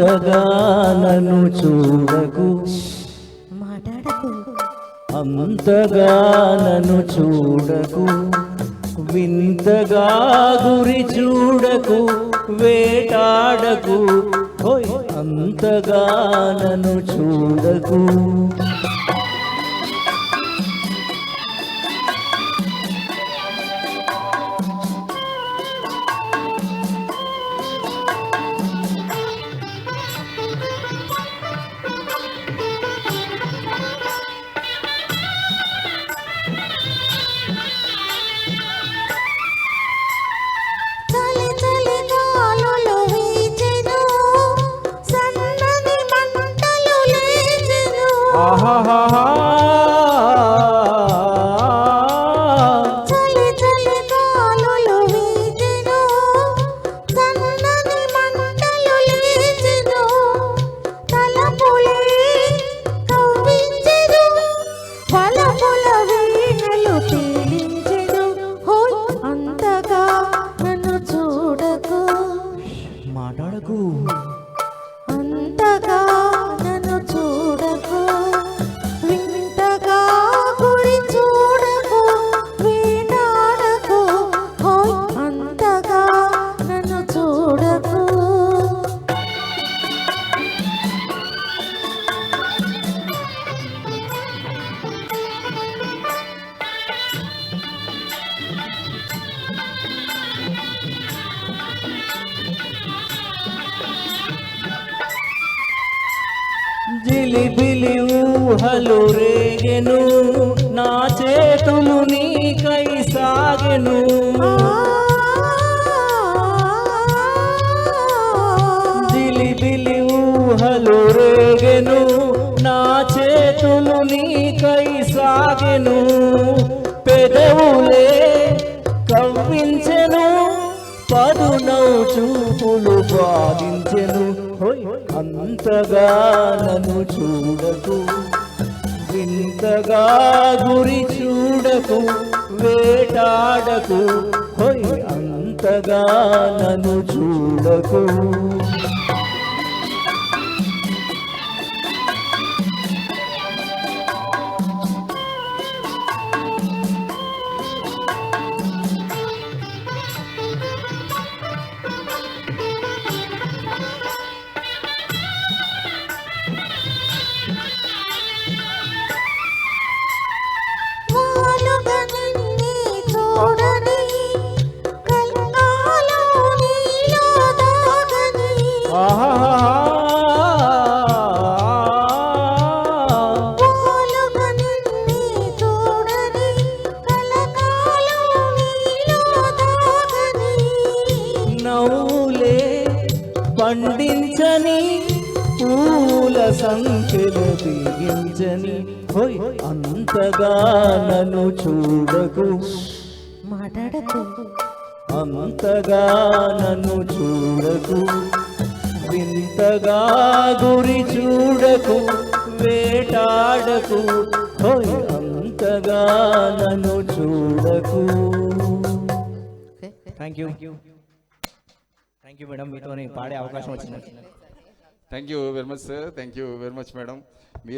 అంతగా నన్ను చూడకు, మాట్లాడకు, అంతగా నన్ను చూడకు, వింతగా గురి చూడకు, వేటాడకు, హోయ్ అంతగా నన్ను చూడకు. మాట్లాడకు, అంతగా నన్ను చూడకు, వింతగా గురి చూడకు, వేటాడకు, హోయ్ అంతగా నన్ను చూడకు. జిలిబిలి ఊహలు రేగెను, నా చేతులు నీకై సాగెను. జిలిబిలి ఊహలు రేగెను, నా చేతులు నీకై సాగెను. పెదవులే కవ్వించెను, పదునౌ చూపులు బాధించెను. అంతగా నన్ను చూడకు, వింతగా గురి చూడకు, వేటాడకు, హోయ్ అంతగా నన్ను చూడకు. నవ్వులే పండించని, పూల సంఖ్యలు బిగించని, హోయ్ అంతగా నన్ను చూడకు, మాట్లాడకు, అంతగా నన్ను చూడకు, వింతగా గురి చూడకు, వేటాడకు, హోయ్ అంతగా నన్ను చూడకు. థ్యాంక్ యూ మేడం, మీతో పాడే అవకాశం వచ్చింది. Thank you very much sir, thank you very much madam. మీరు